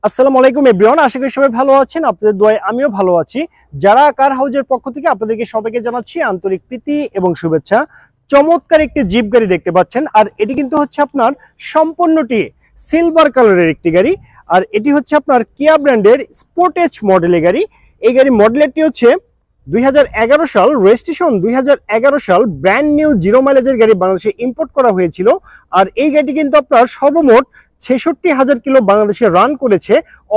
আসসালামু আলাইকুম এভরিওয়ান, আশা করি সবাই ভালো আছেন। আপনাদের দোয়ায় আমিও ভালো আছি। যারা কার হাউজের পক্ষ থেকে আপনাদেরকে সবাইকে জানাচ্ছি আন্তরিক প্রীতি এবং শুভেচ্ছা। চমৎকার একটি জিপ গাড়ি দেখতে পাচ্ছেন, আর এটি কিন্তু হচ্ছে আপনার সম্পূর্ণটি সিলভার কালারের একটি গাড়ি। আর এটি হচ্ছে আপনার কিয়া ব্র্যান্ডের স্পোর্টেজ মডেলের গাড়ি। এই গাড়ি মডেলটি হচ্ছে 2011 সাল, রেজিস্ট্রেশন 2011 সাল, ব্র্যান্ড নিউ জিরো মাইলেজের গাড়ি বাংলাদেশে ইম্পোর্ট করা হয়েছিল। আর এই গাড়িটি কিন্তু আপনার সর্বমোট 66,000 কিলো বাংলাদেশে রান করেছে।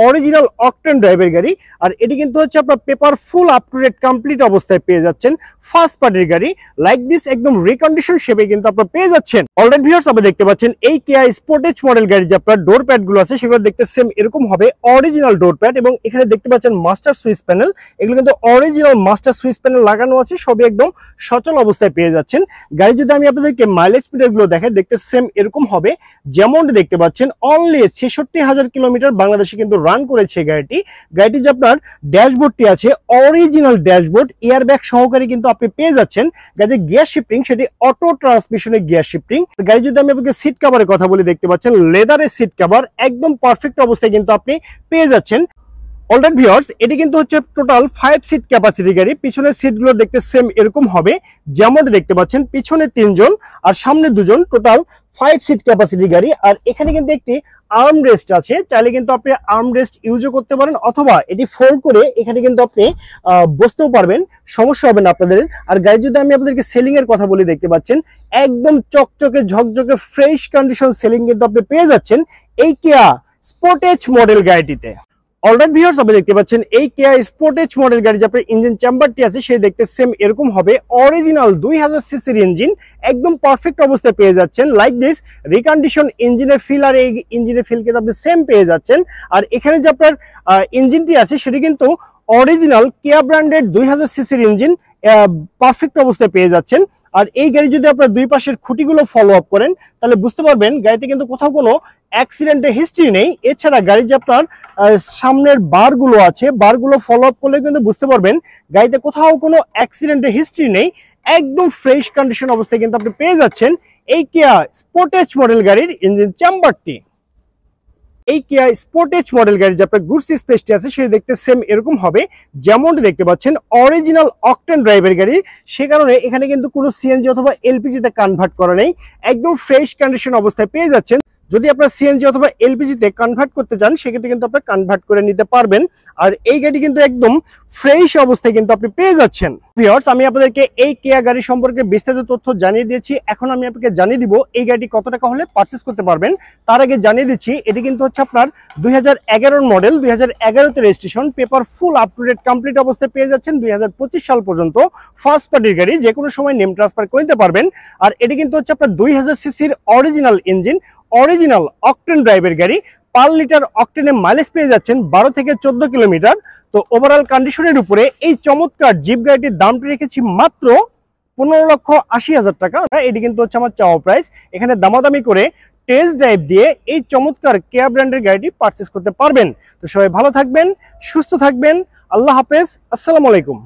অরিজিনাল অকটেন ড্রাইভের গাড়ি। আর এটি কিন্তু হচ্ছে আপনার paper full up to date complete অবস্থায় পেয়ে যাচ্ছেন। ফার্স্ট পার্টির গাড়ি লাইক দিস একদম রিকন্ডিশন শেপে কিন্তু আপনারা পেয়ে যাচ্ছেন। অলরেডি ভিউয়ার্স, আপনি দেখতে পাচ্ছেন এই কিয়া স্পোর্টেজ মডেল গাড়ি যে আপনার ডোর প্যাড গুলো আছে সেগুলো দেখতে সেম এরকম হবে, অরিজিনাল ডোর প্যাড। এবং এখানে দেখতে পাচ্ছেন মাস্টার সুইচ প্যানেল, এগুলো কিন্তু অরিজিনাল মাস্টার সুইচ প্যানেল লাগানো আছে, সবই একদম সচল অবস্থায় পেয়ে যাচ্ছেন। গাড়ি যদি আমি আপনাদেরকে মাইলেজ মিটার গুলো দেখাই, দেখতে সেম এরকম হবে যেমনটি দেখতে পাচ্ছেন। অনলি 66,000 কিলোমিটার বাংলাদেশে কিন্তু রান করেছে গাড়িটি যে আপনার ড্যাশবোর্ডটি আছে অরিজিনাল ড্যাশবোর্ড, এয়ারব্যাগ সহকারে কিন্তু আপনি পেয়ে যাচ্ছেন। গাড়ির গিয়ার শিফটিং সেটি অটো ট্রান্সমিশনের গিয়ার শিফটিং। গাড়ি যদি আমি আপনাকে সিট কভারের কথা বলি, দেখতে পাচ্ছেন লেদারের সিট কভার একদম পারফেক্ট অবস্থায় কিন্তু আপনি পেয়ে যাচ্ছেন। অলরাইট ভিউয়ার্স, এটি কিন্তু হচ্ছে টোটাল 5 সিট ক্যাপাসিটি গাড়ি। পিছনের সিটগুলো দেখতে সেম এরকম হবে যেমনটি দেখতে পাচ্ছেন, পিছনে 3 জন আর সামনে 2 জন, টোটাল 5 সিট ক্যাপাসিটি গাড়ি। আর এখানে কিন্তু একটি আর্ম রেস্ট আছে, চাইলে কিন্তু আপনি আর্ম রেস্ট ইউজও করতে পারেন, অথবা এটি ফোল্ড করে এখানে কিন্তু আপনি বসতেও পারবেন, সমস্যা হবে না আপনাদের। আর গাড়ি যদি আমি আপনাদেরকে সেলিং এর কথা বলি, দেখতে পাচ্ছেন একদম চকচকে ঝকঝকে ফ্রেশ কন্ডিশন সেলিং কিন্তু আপনি পেয়ে যাচ্ছেন এই কিয়া স্পোর্টেজ মডেল গাড়িটিতে। অলরাইট ভিউয়ার্স, আপনি দেখতে পাচ্ছেন এই কিয়া স্পোর্টেজ মডেল গাড়ি যে আপনার ইঞ্জিন চেম্বারটি আছে সে দেখতে সেম এরকম হবে, অরিজিনাল 2000 সিসির ইঞ্জিন একদম পারফেক্ট অবস্থায় পেয়ে যাচ্ছেন। লাইক দিস রিকন্ডিশন ইঞ্জিনের ফিল, আর এই ইঞ্জিনের ফিল কিন্তু আপনি সেম পেয়ে যাচ্ছেন। আর এখানে যে আপনার ইঞ্জিনটি আছে সেটি কিন্তু অরিজিনাল কিয়া ব্র্যান্ডের 2000 সিসির ইঞ্জিন পারফেক্ট অবস্থায় পেয়ে যাচ্ছেন। আর এই গাড়ি যদি আপনার দুই পাশের খুঁটিগুলো ফলো আপ করেন তাহলে বুঝতে পারবেন গাড়িতে কিন্তু কোথাও কোনো অ্যাক্সিডেন্টের হিস্ট্রি নেই। এছাড়া গাড়ি যে আপনার সামনের বারগুলো আছে, বারগুলো ফলো আপ করলে কিন্তু বুঝতে পারবেন গাড়িতে কোথাও কোনো অ্যাক্সিডেন্টের হিস্ট্রি নেই, একদম ফ্রেশ কন্ডিশন অবস্থায় কিন্তু আপনি পেয়ে যাচ্ছেন এই কিয়া স্পোর্টেজ মডেল গাড়ির ইঞ্জিন চেম্বারটি। এই কিয়া স্পোর্টেজ মডেল গাড়ি যে আপনার গুডস স্পেসটি আছে সেটা দেখতে সেম এরকম হবে যেমনটি দেখতে পাচ্ছেন, অরিজিনাল অকটেন ড্রাইভের গাড়ি। সে কারণে এখানে কিন্তু কোনো সিএনজি অথবা এলপিজি তে কনভার্ট করা নেই, একদম ফ্রেশ কন্ডিশন অবস্থায় পেয়ে যাচ্ছেন। যদি আপনার সিএনজি অথবা এলপিজি তে কনভার্ট করতে চান সেক্ষেত্রে কিন্তু আপনি কনভার্ট করে নিতে পারবেন। আর এই গাড়ি কিন্তু একদম ফ্রেশ অবস্থায় কিন্তু আপনি পেয়ে যাচ্ছেন। ভিউয়ার্স, আমি আপনাদেরকে এই কিয়া গাড়ি সম্পর্কে বিস্তারিত তথ্য জানিয়ে দিয়েছি। এখন আমি আপনাকে জানিয়ে দিব এই গাড়ি কত টাকা হলে পারচেজ করতে পারবেন। তার আগে জানিয়ে দিচ্ছি এটি কিন্তু হচ্ছে আপনার 2011 মডেল, 2011 তে registration, paper full up to date complete অবস্থায় পেয়ে যাচ্ছেন 2025 সাল পর্যন্ত। ফার্স্ট পার্টির গাড়ি, যে কোনো সময় নেম ট্রান্সফার করে নিতে পারবেন। আর এটি কিন্তু হচ্ছে আপনার 2000 সিসির অরিজিনাল ইঞ্জিন, অরিজিনাল অকটেন ড্রাইভের গাড়ি। পার লিটার অকটেনে মাইলেজ পেয়ে যাচ্ছেন 12 থেকে 14 কিলোমিটার। তো ওভারঅল কন্ডিশনের উপরে এই চমৎকার জিপ গাড়িটির দামটি রেখেছি মাত্র 15,80,000 টাকা। এটি কিন্তু হচ্ছে আমার চাওয়া প্রাইস। এখানে দামাদামি করে টেস্ট ড্রাইভ দিয়ে এই চমৎকার কিয়া ব্র্যান্ডের গাড়িটি পারচেস করতে পারবেন। তো সবাই ভালো থাকবেন, সুস্থ থাকবেন, আল্লাহ হাফেজ, আসসালামু আলাইকুম।